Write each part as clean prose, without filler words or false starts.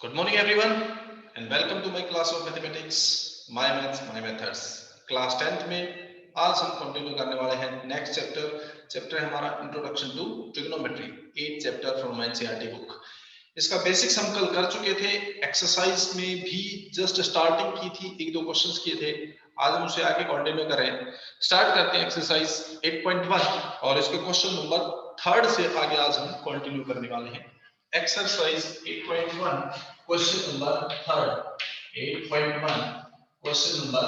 Good morning everyone and welcome to my class of mathematics, my maths, my methods. Class 10th में आज हम continue करने वाले हैं नेक्स्ट चैप्टर है हमारा introduction to trigonometry, 8th chapter from NCERT book. इसका बेसिक्स हम कल कर चुके थे, एक्सरसाइज में भी जस्ट स्टार्टिंग की थी, एक दो क्वेश्चंस किए थे। आज हम उसे आगे कंटिन्यू करें। स्टार्ट करते हैं एक्सरसाइज 8.1 और इसके क्वेश्चन नंबर 3 से आगे आज हम कंटिन्यू करने वाले हैं। Exercise 8.1 question number 3. 8.1 question number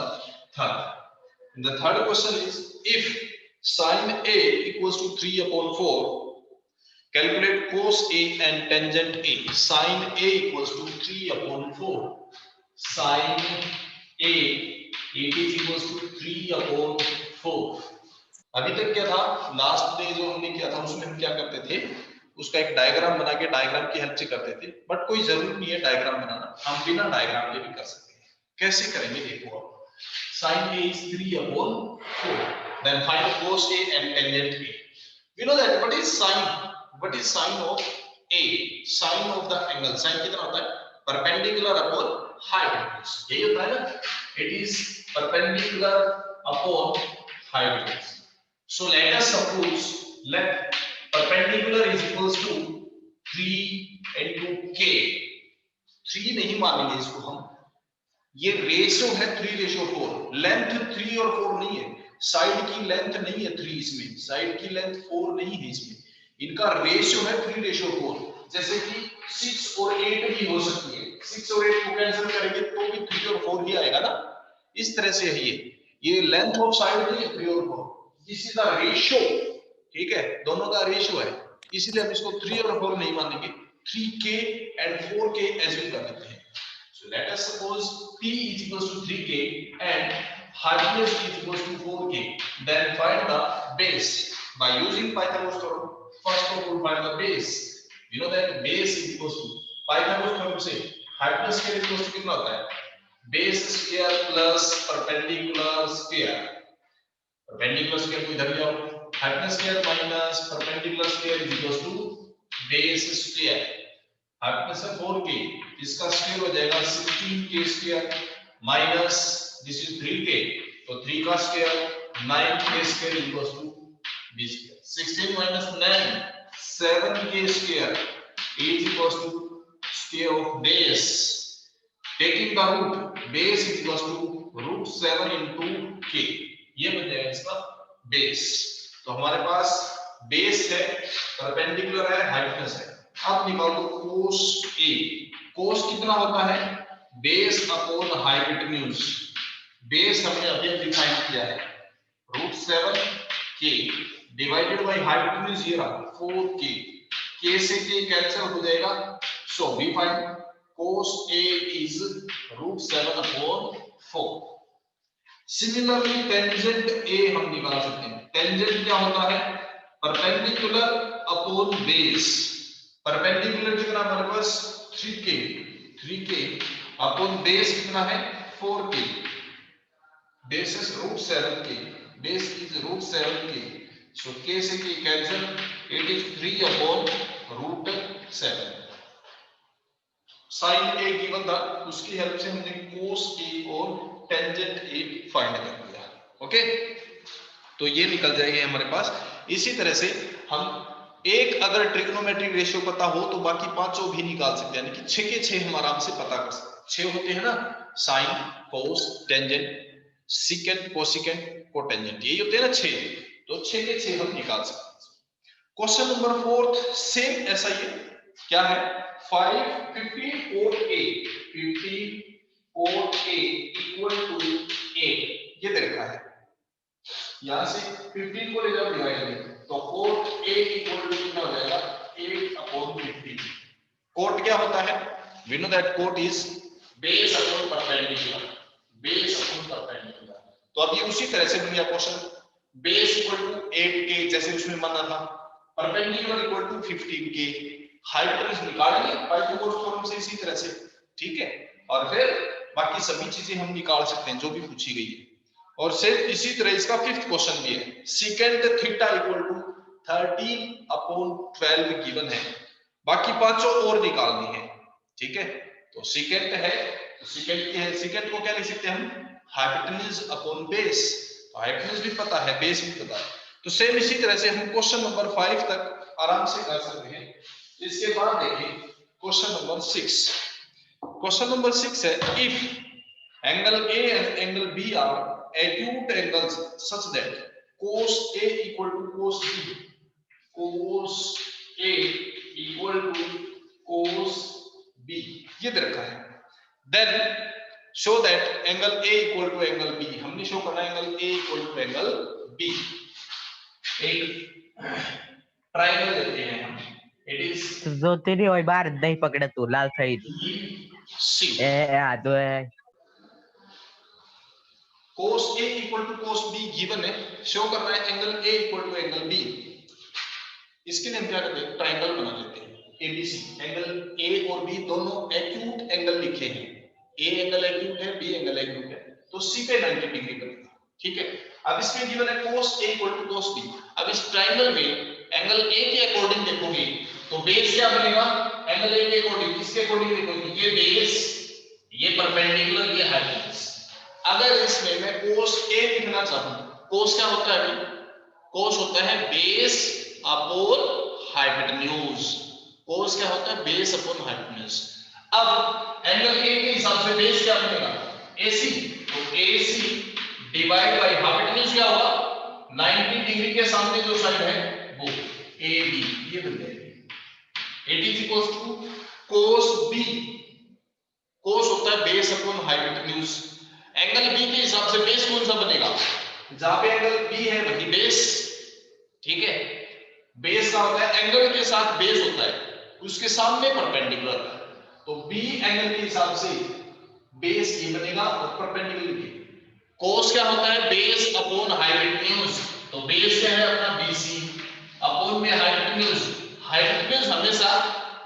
3. The third question is if sin A equals to 3 upon 4, calculate cos A and tangent A. Sin A equals to 3 upon 4. Sin A it is equals to 3 upon 4. अभी तक क्या था, last day जो हमने किया था उसमें हम क्या करते थे, उसका एक डायग्राम बना के डायग्राम की हेल्प से करते थे। बट कोई जरूरी नहीं है डायग्राम बनाना, हम बिना डायग्राम के भी कर सकते हैं। कैसे करेंगे देखो आप। sin A is 3 upon 4, then find cos A and tangent A. We know that what is sine of A? Sine of the angle, sine कितना होता है? perpendicular upon hypotenuse, यही होता है ना, it is perpendicular upon hypotenuse. So let us suppose let perpendicular is equals to 3 into k. 3 नहीं मानेंगे इसको हम, ये रेशियो है 3:4। लेंथ 3 और 4 नहीं है, साइड की लेंथ नहीं है 3 इसमें, साइड की लेंथ 4 नहीं है इसमें, इनका रेशियो है 3:4। जैसे कि 6 और 8 भी हो सकती है, 6 और 8 को कैंसिल करेंगे तो भी 3 और 4 ही आएगा ना। इस तरह से है ये लेंथ ऑफ साइड नहीं है 3 और 4, दिस इज द रेशियो। ठीक है, दोनों का रेशियो है, इसीलिए हम इसको 3 और 4 नहीं मानेंगे, 3k and 4k एज्यूम कर लेते हैं। So let us suppose P is equals to 3k and hypotenuse is equals to 4k. Then find the base by using Pythagoras theorem. First of all find the base. You know that base is equals to Pythagoras theorem से hypotenuse square is equals to कितना होता है? Base square plus perpendicular square. Perpendicular square को इधर ले आओ, hypotenuse square minus perpendicular square is equals to base square. hypotenuse है 4k, इसका स्क्वायर हो जाएगा 16k square minus this is 3k, तो 3 का square 9k square is equals to b square. 16 minus 9 7k square is equals to square of base, taking the root, base is equals to root 7 into k, ये बन जाएगा इसका base. तो हमारे पास base है, perpendicular है, हाइपोटेन्यूज है। अब निकालो cos A। cos कितना होता है? Base upon hypotenuse. बेस हमने अभी डिफाइन किया है √7k डिवाइडेड बाय हाइपोटेन्यूज, ये रहा 4k, k से k कैंसिल हो जाएगा। So we find cos A is √7/4। Similarly tangent A हम निकाल सकते हैं। टेंजेंट क्या होता है? Perpendicular upon base. परपेंडिकुलर कितना हमारे पास 3k अपॉन बेस कितना है 4k, base is √7k, base is √7k, so k से k cancel, it is 3/√7। sin A given था, उसकी हेल्प से हमने cos A और tangent A फाइंड कर लिया। ओके, तो ये निकल जाएंगे हमारे पास। इसी तरह से हम एक अगर ट्रिग्नोमेट्रिक रेशियो पता हो तो बाकी पांचों भी निकाल सकते हैं, यानी कि 6 के 6 हम आराम से पता कर सकते हैं। 6 होते हैं ना, साइन, कोस, टेंजेंट, सिकेंट, कोसिकेंट, कोटेंजेंट, यही होते हैं ना 6, तो 6 के 6 हम निकाल सकते हैं। क्वेश्चन नंबर 4 सेम ऐसा ही है, क्या है? 15 cot A इक्वल टू 8, ये दे रखा है। यहां से 15 को ले जाओ डिवाइड में, तो cot A इक्वल टू कितना हो जाएगा 8/15। cot क्या होता है? we know that cot is base upon perpendicular, base upon perpendicular। तो अब ये उसी तरह से दुनिया question, base equal to 8k जैसे उसमें माना था, perpendicular equal to 15k, hypotenuse निकालेंगे पाइथागोरस थ्योरम से इसी तरह से। ठीक है, और फिर बाकी सभी चीजें हम निकाल सकते हैं जो भी पूछी गई है। और सिर्फ इसी तरह इसका 5th क्वेश्चन भी है, second theta equal to 13/12 given है, बाकी पांचों और निकालनी है। ठीक है, तो सीकेंट है, तो सीकेंट को क्या लिख सकते हैं हम, हाइपोटेन्यूज अपॉन बेस। तो हाइपोटेन्यूज भी पता है, बेस भी पता है। तो सेम इसी तरह से हम क्वेश्चन नंबर 5 तक आराम से कर सकते हैं। इसके बाद देखिए क्वेश्चन नंबर 6। क्वेश्चन नंबर 6 है, if angle A and angle B are acute angles such that cos A equal to cos B, cos A equal to cos B, ये दे रखा है। Then show that angle A equal to angle B, हमने show करना है angle A equal to angle B। एक triangle लेते हैं हम, it is जो तेरी ओए बार नहीं पकड़ा तू लाल થઈ C। आ तो cos A equal to cos B given है, शो करना है angle A equal to angle B। इसके लिए हम क्या करते हैं, ट्रायंगल बना लेते हैं ABC। एंगल A और B दोनों एक्यूट एंगल लिखे हैं, A एंगल एक्यूट है, B एंगल एक्यूट है, तो C पे 90 डिग्री बनेगा। ठीक है, अब इसमें गिवन है cos A equal to cos B। अब इस ट्रायंगल में एंगल A के अकॉर्डिंग देखोगे तो बेस क्या बनेगा, एंगल A के अकॉर्डिंग, किसके अकॉर्डिंग देखोगे, ये बेस, ये परपेंडिकुलर, ये हाइपोटेन्यूज। अगर इसमें मैं cos A लिखना चाहूं, cos क्या होता है अभी, cos होता है बेस अपॉन हाइपोटेन्यूज। cos क्या होता है, बेस अपॉन हाइपोटेन्यूज। अब एंगल A के हिसाब से बेस क्या बनेगा, AC, तो AC डिवाइड बाय हाइपोटेन्यूज क्या होगा, 90 डिग्री के सामने जो साइड है वो AB, ये बन जाएगी। It is equals to cos B, cos होता है base upon hypotenuse. Angle B के हिसाब से बेस कौन सा बनेगा, जहां पे एंगल B है वही बेस। ठीक है, बेस का होता है एंगल के साथ बेस होता है, उसके सामने परपेंडिकुलर, तो B एंगल के हिसाब से बेस ये बनेगा और परपेंडिकुलर भी। cos क्या होता है, बेस अपॉन हाइपोटेन्यूज, तो बेस क्या है अपना BC, अपॉन में हाइपोटेन्यूज। हाइपोटेन्यूज हमेशा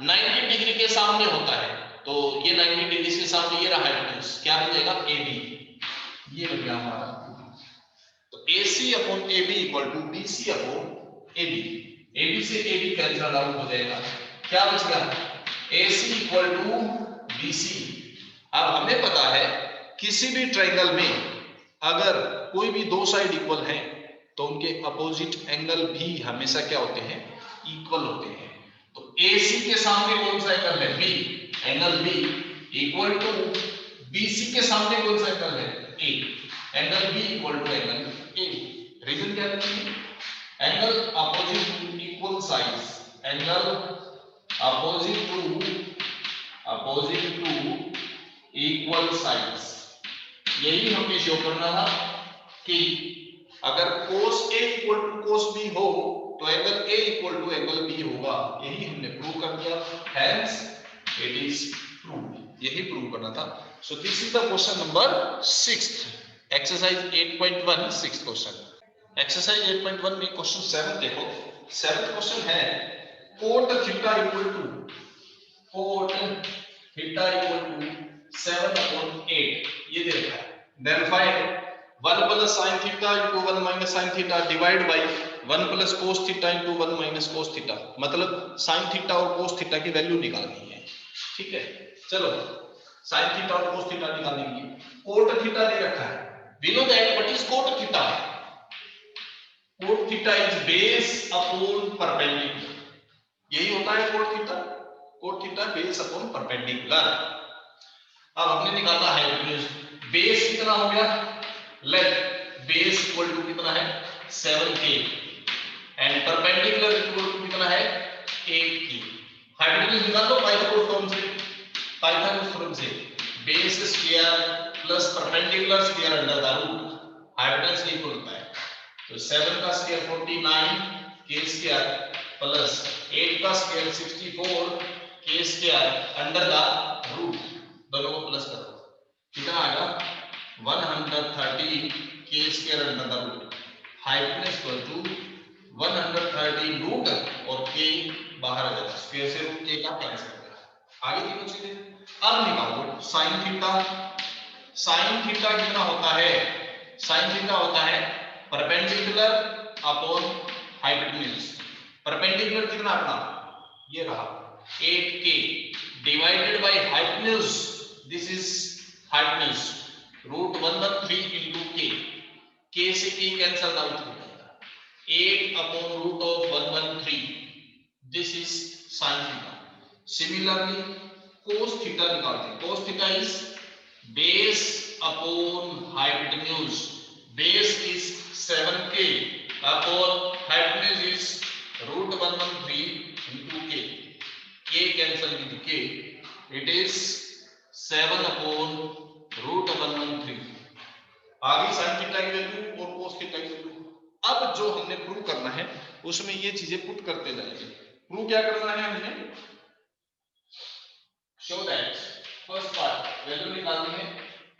90 डिग्री के सामने होता है, तो ये 90 डिग्री के सामने ये रहा हाइपोटेन्यूज, क्या बन जाएगा AB, ये बन गया हमारा। तो AC upon AB equal to BC upon AB। AB से AB कैंसिल आउट हो जाएगा, क्या बच गया, AC इक्वल टू BC। अब हमें पता है किसी भी ट्रायंगल में अगर कोई भी दो साइड इक्वल हैं तो उनके अपोजिट एंगल भी हमेशा क्या होते हैं, इक्वल होते हैं। तो AC के सामने कौन सा एंगल है, B, angle B equal to BC के सामने कौन सा एंगल है, A, angle B equal to angle A। Reason क्या है, angle opposite to equal sides, angle opposite to equal sides, यही हमें शो करना था कि अगर cos A equal to cos B हो तो angle A equal to angle B होगा, यही हमने प्रूव कर दिया, हेंस इट इज प्रूव, यही प्रूव करना था। So this is the question number 6, exercise 8.1 6th question. Exercise 8.1 में क्वेश्चन 7 देखो, 7th क्वेश्चन है cot थीटा इक्वल टू 7/8, ये दे रखा है। Then find 1 plus sin theta into 1 minus sin theta divide by 1 plus cos theta into 1 minus cos theta, मतलब sin theta और cos theta की वैल्यू निकालनी है। ठीक है, चलो sin theta और cos theta निकालने के लिए cot theta दे रखा है, we know that what is cot theta, cot theta is base upon perpendicular, यही होता है cot theta, cot theta base upon perpendicular। अब हमने निकाला हाइपोटेन्यूज, बेस कितना हो गया, लेट बेस इक्वल टू कितना है 7k and perpendicular equal to कितना है 8k। हाइपोटेन्यूज निकाल लो पाइथागोरस थ्योरम से, base square plus perpendicular square under the root, hypotenuse equal होता है, तो 7 का स्क्वायर 49 k स्क्वायर प्लस 8 का square 64 k square under the root, दोनों को प्लस करो, कितना आएगा 130 k square under the root, hypotenuse equal to 130 root और k बाहर आ जाएगा, स्क्वायर से रूट k का कैंसिल हो गया। आगे तीनों चीजें अब निकालो, sin थीटा कितना होता है, sin थीटा होता है परपेंडिकुलर अपॉन हाइपोटेन्यूज, परपेंडिकुलर कितना अपना ये रहा 8k divided by hypotenuse hypotenuse, this is hypotenuse, √113 into k, k से k cancel out हो जाएगा, 8 upon root of 113, this is sin theta. Similarly cos theta निकालते हैं, cos theta is base upon hypotenuse, base is 7k upon hypotenuse is √113 into k, k cancel with k, it is 7 upon √113. आ गई sin theta की value और cos theta की value. अब जो हमने prove करना है उसमें ये चीजें पुट करते जाएंगे। प्रूव क्या करना है हमने, show that first part value निकालनी है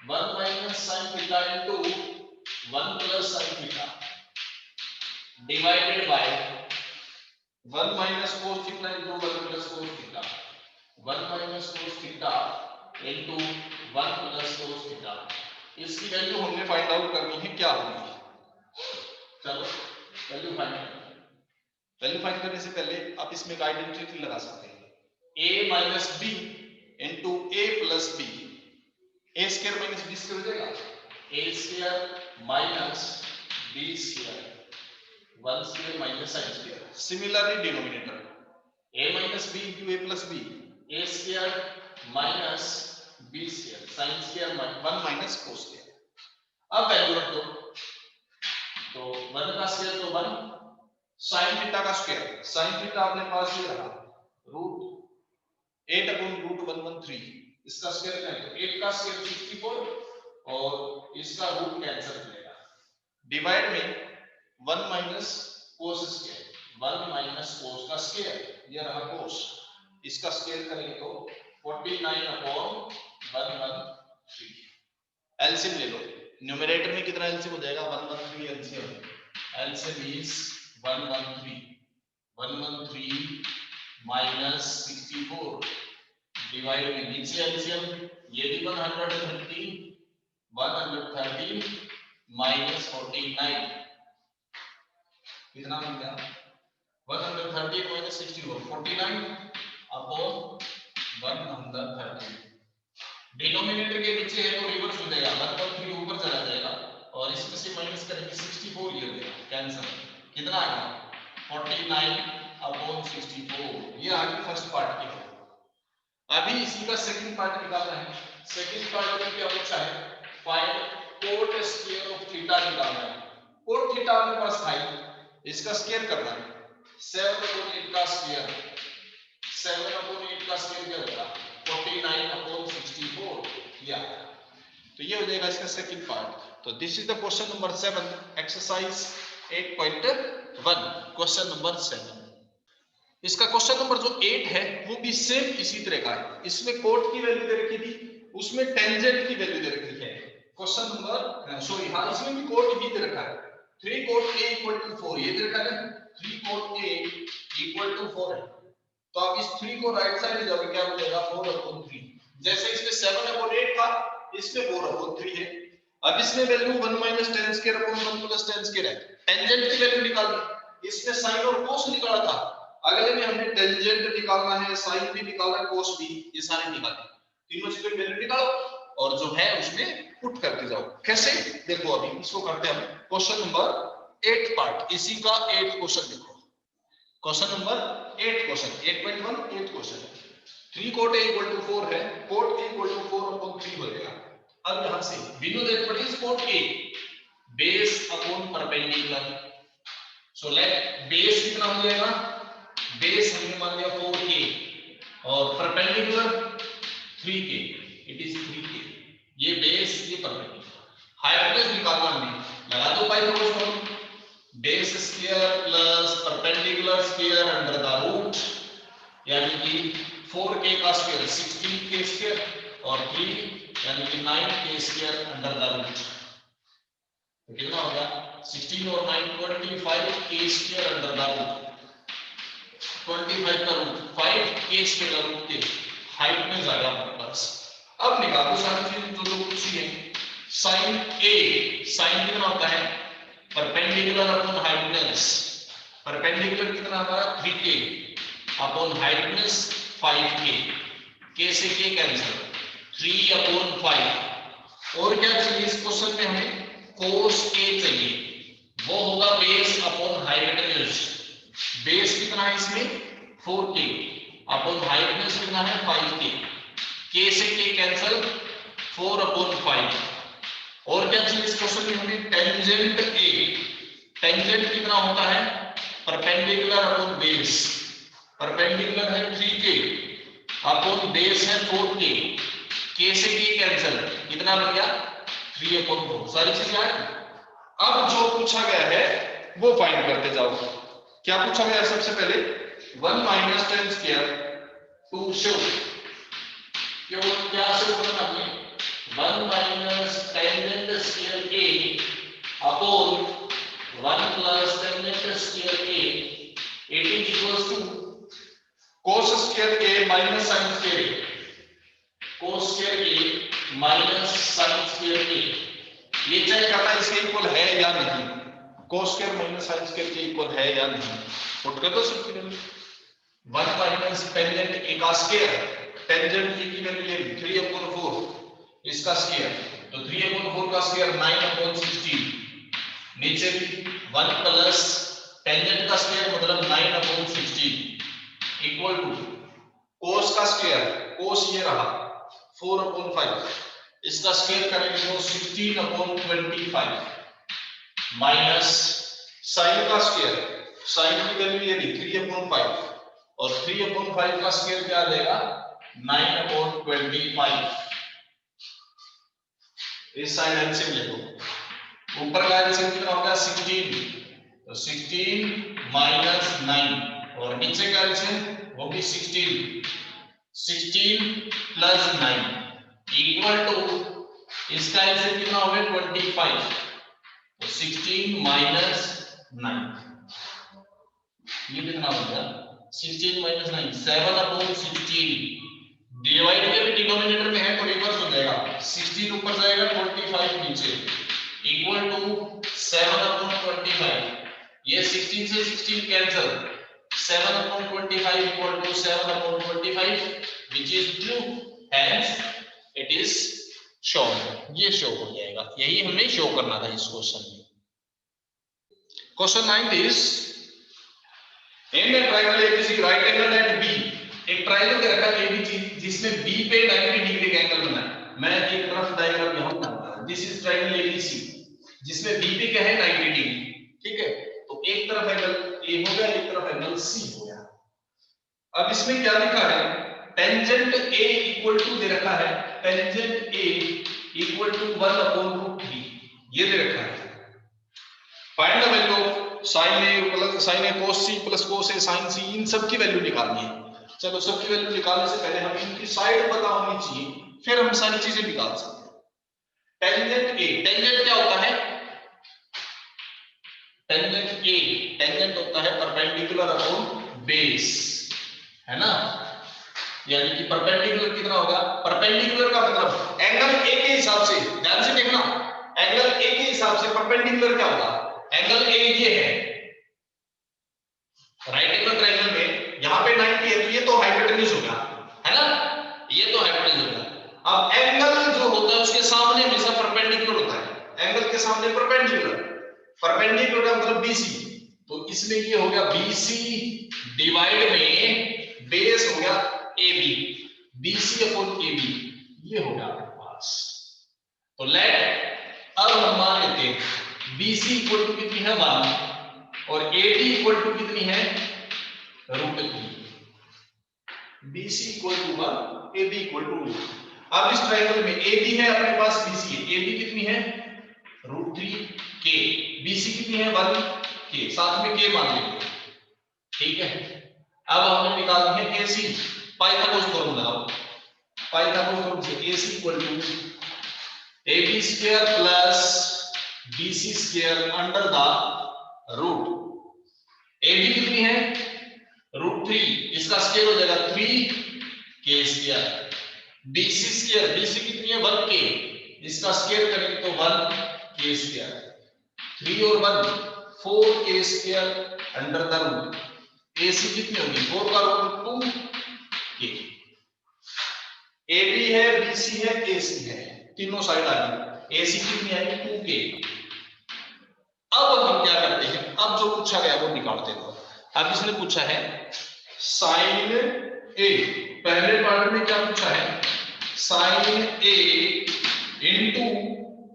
1 minus sin theta into 1 plus sin theta divided by 1 minus cos theta into 1 plus cos theta, 1 minus cos theta into 1 plus cos theta। इसकी वैल्यू हमने फाइंड आउट करनी है क्या होगी। चलो value find करने से पहले आप इसमें एक आइडेंटिटी लगा सकते हैं, a minus b into a plus b, a square minus b square हो जाएगा, a square minus b square, 1 square minus sin square। Similarly denominator a minus b into a plus b, a square minus b square, sin square 1 minus cos square। अब value रख दो, तो 1 का square तो 1, sin theta का square, sin theta अपने पास ये रहा √8 upon √113, इसका स्क्वायर क्या है, 8 का स्क्वायर 64 और इसका रूट कैंसिल करेगा, डिवाइड में 1 minus cos square, 1 minus cos का स्क्वायर, ये रहा cos, इसका स्क्वायर करेंगे तो 49 upon 113। एलसीएम ले लो, न्यूमरेटर में कितना एलसीएम हो जाएगा, 113 LCM, LCM is 113 minus 64 divide में नीचे एलसीएम, ये भी 113 minus 49 कितना मिल गया, 113 minus 64, 49 upon 113। डिनोमिनेटर के नीचे है तो रिवर्स हो जाएगा, 113 ऊपर चला जाएगा और इसमें से माइनस करेंगे 64 ये हो जाएगा, कैंसिल, कितना आ गया 49 upon 64। ये आ गई फर्स्ट पार्ट की। अभी इसी का सेकंड पार्ट निकालना है। सेकंड पार्ट में क्या पूछा है, find cot square of theta निकालना है। cot थीटा अपने पास था, इसका स्क्वायर करना है, 7 upon 8 का स्क्वायर, 7 upon 8 का स्क्वायर क्या होगा 49 upon 64, या तो ये हो जाएगा इसका सेकंड पार्ट। तो this is the question number 7, exercise 8.1, question number 7। इसका क्वेश्चन नंबर जो 8 है वो भी सेम इसी तरह का है, इसमें कोट की वैल्यू दे रखी थी, उसमें टेंजेंट की वैल्यू दे रखी है। क्वेश्चन नंबर सॉरी हाँ, इसमें भी कोट ही दे रखा है, 3 cot a = 4, ये दे रखा है 3 cot a = 4 है। तो आप इस 3 को राइट साइड ले जाओगे, क्या हो जाएगा 4/3। जैसे इसमें 7/8 था, इसमें 4/3 है। अब इसमें value 1 - tan square upon 1 + tan square है, टेंजेंट की वैल्यू निकालनी। इसमें sin और cos निकाला था, अगले में हमें टेंजेंट निकालना है, sin भी निकालना है, cos भी, ये सारे निकालने, तीनों चीजों की वैल्यू निकालो और जो है उसमें पुट करते जाओ। कैसे देखो, अभी इसको करते हैं हम क्वेश्चन नंबर 8 पार्ट, इसी का 8 क्वेश्चन देखो। Question number 8 question 8.1 8 question 3 cot a = 4 है, cot a = 4/3 हो जाएगा। अब यहां से we know that what is cot a, base upon perpendicular, so let base कितना हो जाएगा, base हमने मान लिया 4k और perpendicular 3k, it is 3k, ये base ये perpendicular। हाइपोटेन्यूज निकालना हमने, लगा दो Pythagoras theorem, base square plus perpendicular square under the root, यानी कि 4k का स्क्वायर 16k स्क्वायर और 3 यानी कि 9k square under the root. तो कितना हो गया 16 और 9 25k square under the root, 25 का रूट 5k स्क्वायर रूट के हाइट में जाएगा हमारे पास। अब निकालो सारी चीज जो पूछी है। sin a, sin कितना होता है परपेंडिकुलर अपॉन हाइपोटेन्यूज, परपेंडिकुलर कितना हमारा 3k upon hypotenuse 5k, k से k कैंसिल, 3/5। और क्या चाहिए इस क्वेश्चन में हमें? cos a चाहिए, वो होगा बेस अपॉन हाइपोटेन्यूज। बेस कितना है इसमें? 4k अपॉन हाइपोटेन्यूज कितना है? 5k। k से k कैंसिल, 4/5। और क्या चाहिए इस क्वेश्चन में हमें? Tangent a। टेंजेंट कितना होता है? Perpendicular upon base. परपेंडिकुलर है 3k अपॉन बेस है 4k। k से k कैंसिल, कितना बन गया? 3/4। सारी चीजें आ गई। अब जो पूछा गया है वो फाइंड करते जाओ। क्या पूछा गया है? सबसे पहले 1 minus tan square to show. क्या शो करना है? 1 minus tangent square a upon 1 plus tangent square a, it is equals to cos square a minus sin square a। cos square a minus sin square a, ये check करना इसके equal है या नहीं। cos square minus sin square के equal है या नहीं। पुट कर दो सबकी वैल्यू। 1 माइनस टेंजेंट a का स्क्वायर, टेंजेंट a की वैल्यू ये 3/4, इसका स्क्वायर तो 3/4 का स्क्वायर 9/16। नीचे भी 1 प्लस टेंजेंट का स्क्वायर मतलब 9/16 इक्वल टू cos का स्क्वायर, cos ये रहा 4/5, इसका स्क्वायर करेंगे तो 16/25 माइनस sin का स्क्वायर, sin की वैल्यू ये 3/5 और 3/5 का स्क्वायर क्या आ जाएगा? 9/25। इस साइड एलसीएम ले लो। ऊपर का एलसीएम कितना होगा? 16, तो 16 माइनस 9 और नीचे का एलसीएम वो भी 16 प्लस 9 इक्वल टू इसका एलसीएम कितना होगा? 25, तो 16 माइनस 9 ये कितना हो गया? 16 माइनस 9 7/16। डिवाइड में भी डिनोमिनेटर में है तो रिवर्स हो जाएगा, 16 ऊपर जाएगा 25 नीचे इक्वल टू 7/25। ये 16 से 16 cancel, 7/25 equal to 7/25 which is true, hence it is shown. ये शो हो जाएगा, यही हमें शो करना था इस क्वेश्चन में। Question 9 is in a triangle ABC right angle at B। एक ट्रायंगल दे रखा है ABC जिसमें B पे 90 डिग्री का एंगल बना है। मैं एक तरफ डायग्राम यहां बनाता हूं। दिस इज ट्रायंगल ABC जिसमें B पे क्या है? 90 डिग्री। ठीक है, तो एक तरफ एंगल A हो गया, एक तरफ एंगल C हो गया। अब इसमें क्या लिखा है? टेंजेंट A इक्वल टू दे रखा है, टेंजेंट A इक्वल टू 1/√3 ये दे रखा है। Find the value of sin A plus sin A cos C plus cos A sin C, इन सब की वैल्यू निकालनी है। चलो सबकी वैल्यू निकालने से पहले हमें इनकी साइड पता होनी चाहिए, फिर हम सारी चीजें निकाल सकते हैं। टेंजेंट A, टेंजेंट क्या होता है? टेंजेंट A, टेंजेंट होता है परपेंडिकुलर अपॉन बेस, है ना? यानी कि परपेंडिकुलर कितना होगा? परपेंडिकुलर का मतलब एंगल A के हिसाब से, ध्यान से देखना, एंगल A के हिसाब से परपेंडिकुलर क्या होगा? एंगल A ये है राइट एंगल ट्रायंगल में, यहां पे 90 है तो ये तो हाइपोटेन्यूज होगा, है ना? ये तो हाइपोटेन्यूज होगा। अब एंगल जो होता है उसके सामने हमेशा परपेंडिकुलर होता है, एंगल के सामने परपेंडिकुलर, परपेंडिकुलर का मतलब BC, तो इसमें ये हो गया BC डिवाइड में बेस हो गया AB, BC/AB ये हो गया आपके पास। तो लेट अब हम मान लेते हैं BC इक्वल टू कितनी है? 1 और AB इक्वल टू कितनी है? √3। BC equal to 1, AB equal to √3। अब इस ट्रायंगल में AB है अपने पास, BC है, AB कितनी है? √3k, BC कितनी है? 1k, साथ में k मान लेंगे। ठीक है, अब हमें निकालनी है AC। पाइथागोरस थ्योरम लगाओ, पाइथागोरस थ्योरम से AC equal to AB square plus BC square under the root. AB कितनी है? √3, इसका स्क्वायर हो जाएगा 3k square. BC square, BC कितनी है? 1k, इसका स्क्वायर करेंगे तो 1k स्क्वायर। 3 और 1 4k square under the root. AC कितनी होगी? 4 का रूट 2k। AB है, BC है, AC है, तीनों साइड आ गई। AC कितनी आई 2K। अब हम क्या करते हैं, अब जो पूछा गया वो निकालते हैं। अब इसने पूछा है साइन A, पहले पार्ट में क्या पूछा है, sine A into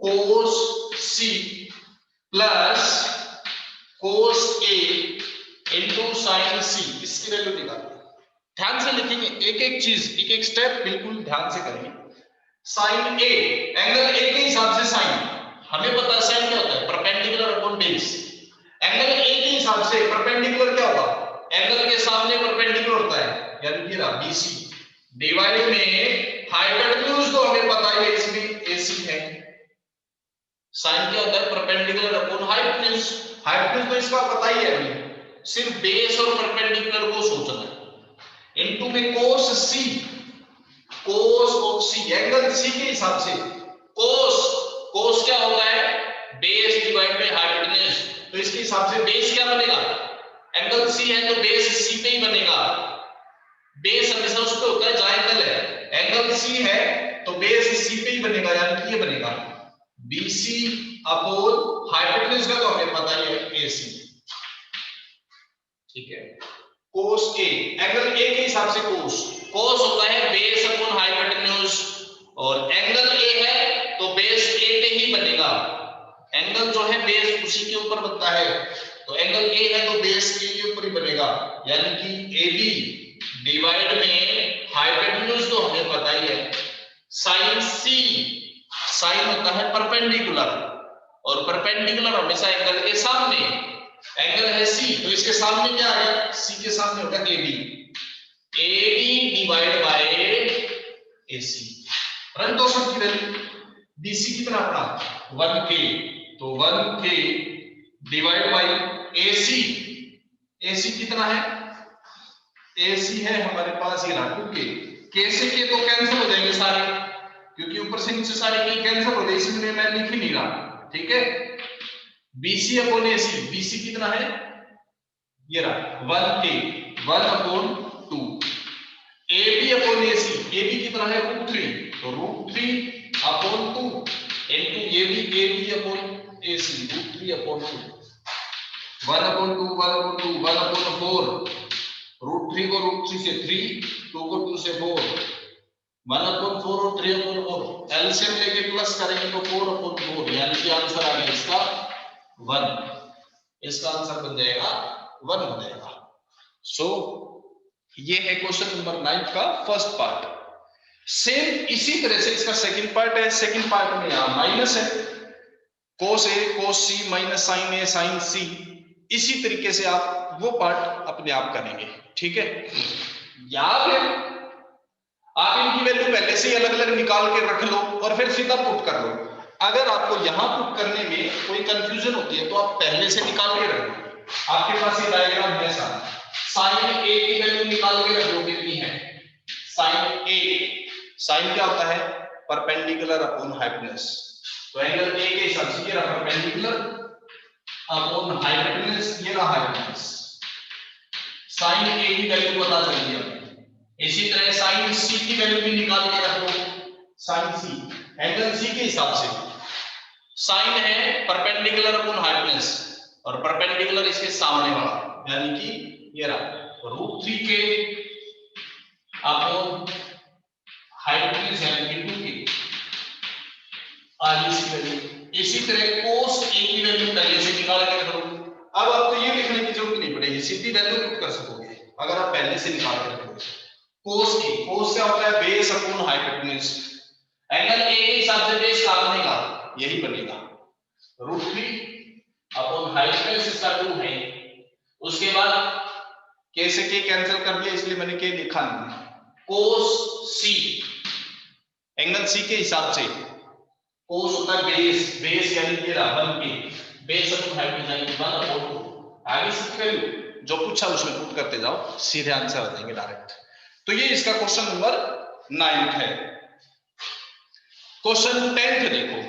cos C plus cos A into sine C, इसकी वैल्यू निकालते हैं। ध्यान से लिखेंगे, एक एक चीज, एक एक स्टेप बिल्कुल ध्यान से करेंगे। साइन A, एंगल A के हिसाब से साइन, हमें पता है साइन क्या होता है, perpendicular upon base. Angle A के हिसाब से परपेंडिकुलर क्या होगा, एंगल के सामने परपेंडिकुलर होता है, यानी कि BC डिवाइड में हाइपोटेन्यूज तो हमें पता है इसमें AC है। साइन क्या होता है, परपेंडिकुलर अपॉन हाइपोटेन्यूज। हाइपोटेन्यूज तो इसका पता ही है हमें, सिर्फ बेस और परपेंडिकुलर को सोचना है। इनटू में कोस C, cos of C, angle C के हिसाब से कोस क्या होता है, बेस डिवाइड बाय हाइपोटेन्यूज। तो इसके हिसाब से बेस क्या बनेगा, एंगल C है तो बेस C पे ही बनेगा। बेस हमेशा उस पे होता है जहां एंगल है, एंगल C है तो बेस C पे ही बनेगा, यानी कि ये बनेगा BC अपॉन हाइपोटेन्यूज का तो हमें पता ही है AC। ठीक है, कोस A, एंगल A के हिसाब से कोस होता है बेस अपॉन हाइपोटेन्यूज, और एंगल A है तो बेस A पे ही बनेगा। एंगल जो है बेस उसी के ऊपर बनता है, तो एंगल A है तो बेस A के ऊपर ही बनेगा, यानी कि AB डिवाइड में हाइपोटेन्यूज तो हमें पता ही है साइन C। साइन होता है परपेंडिकुलर, और परपेंडिकुलर हमेशा एंगल के सामने, एंगल है C तो इसके सामने क्या आ गया, C के सामने होगा AB, AB divide by AC। Run दो सब की वैल्यू, BC कितना अपना 1K, तो 1K divide by AC, AC कितना है, AC है हमारे पास ये 2K, K से K तो कैंसिल हो जाएंगे सारे, क्योंकि ऊपर से नीचे सारे K कैंसिल हो गए, इसलिए मैं लिख ही नहीं रहा। ठीक है, BC अपॉन AC, BC कितना है, ये रहा 1K 1 upon 2, AB upon AC, AB कितना है √3, तो √3 upon 2 into AB upon AC √3 upon 2, 1 upon 2 1 upon 2 1 upon 4, √3 को √3 से 3, 2 को 2 से 4, 1 अपॉन 4 और 3 अपॉन 4, एलसीएम लेके प्लस करेंगे तो 4 अपॉन 4, यानी कि आंसर आ गया इसका 1, इसका आंसर बन जाएगा 1 हो जाएगा। सो ये है क्वेश्चन नंबर 9 का फर्स्ट पार्ट। सेम इसी तरह से इसका सेकंड पार्ट है, सेकंड पार्ट में यहां माइनस है, cos A cos C minus sin A sin C, इसी तरीके से आप वो पार्ट अपने आप करेंगे। ठीक है, या फिर आप इनकी वैल्यू पहले से ही अलग अलग निकाल के रख लो और फिर सीधा पुट कर लो। अगर आपको यहां पुट करने में कोई कंफ्यूजन होती है तो आप पहले से निकाल के रख लो, आपके पास ये डायग्राम है सारा, साइन A की वैल्यू निकाल के रख लो कितनी है, साइन A, साइन क्या होता है परपेंडिकुलर अपॉन हाइपोटेन्यूज, तो एंगल A के हिसाब से ये रहा परपेंडिकुलर अपॉन हाइपोटेन्यूज, ये रहा हाइपोटेन्यूज, साइन A की वैल्यू पता चल गई हमें। इसी तरह साइन C की वैल्यू भी निकाल के रख लो, साइन C एंगल C के हिसाब से, साइन है परपेंडिकुलर अपॉन हाइपोटेन्यूज और परपेंडिकुलर इसके सामने वाला, यानी कि ये रहा √3K अपॉन हाइपोटेन्यूज यानी कि 2K, इसी वैल्यू। इसी तरह cos A की वैल्यू पहले से निकाल के रख लो, अब आपको ये लिखने की जरूरत नहीं पड़ेगी, सीधी वैल्यू पुट कर सकोगे अगर आप पहले से निकाल के रखोगे। cos A, cos क्या होता है base upon hypotenuse, angle A के हिसाब से बेस कहां बनेगा, यही बनेगा √3 अपॉन हाइपोटेन्यूज इसका 2 है, उसके बाद K से K कैंसिल कर दिया इसलिए मैंने K लिखा नहीं, cos C एंगल C के हिसाब से, cos होता है बेस, बेस यानी कि 1K बेस अपॉन हाइपोटेन्यूज यानी 1 अपॉन 2, आगे इसकी वैल्यू जो पूछा उसमें पुट करते जाओ, सीधे आंसर आ जाएंगे डायरेक्ट। तो ये इसका क्वेश्चन नंबर 9 है। क्वेश्चन 10 देखो,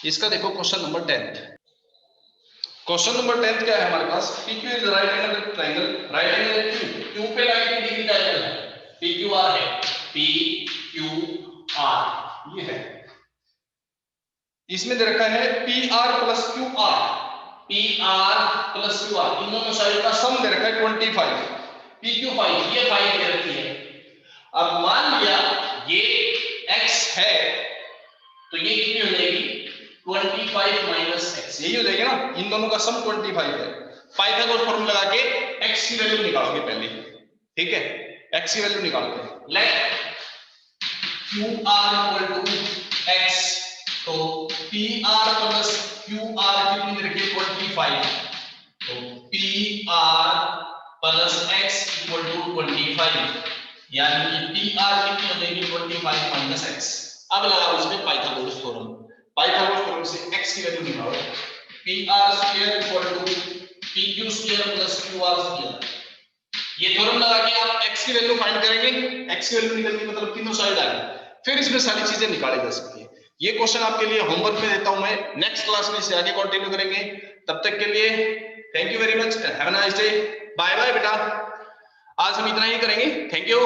इसका देखो क्वेश्चन नंबर 10। क्वेश्चन नंबर 10 क्या है हमारे पास, PQ is right angle triangle, right angle Q, Q पे 90 डिग्री का एंगल है, PQR है, P क्यू आर, ये है। इसमें दे रखा है P R plus Q R, P R plus Q R, इन दोनों साइड का सम दे रखा है 25, पी क्यू 5, ये 5 दे रखी है। अब मान लिया ये x है तो ये कितनी हो जाएगी 25 माइनस x, यही हो जाएगी ना, इन दोनों का सम 25 है। पाइथागोरस फॉर्मूला लगा के x की वैल्यू निकालोगे पहले, ठीक है, x की वैल्यू निकालते हैं। Let qr equal to x, तो pr प्लस qr कितनी दे रखी है 25, तो pr plus x equal to 25, यानी कि pr कितनी हो जाएगी 25 माइनस x। अब लगाओ इसमें पाइथागोरस थ्योरम, पाइथागोरस थ्योरम से x की वैल्यू निकालो, pr square equal to pq square plus qr square. ये थ्योरम लगा के आप x की वैल्यू फाइंड करेंगे, x की वैल्यू निकल गई मतलब तीनों साइड आ गई, फिर इसमें सारी चीजें निकाली जा सकती है। ये क्वेश्चन आपके लिए होमवर्क में देता हूं मैं, नेक्स्ट क्लास में इसे आगे कंटिन्यू करेंगे। तब तक के लिए thank you very much, have a nice day, bye bye बेटा, आज हम इतना ही करेंगे, थैंक यू।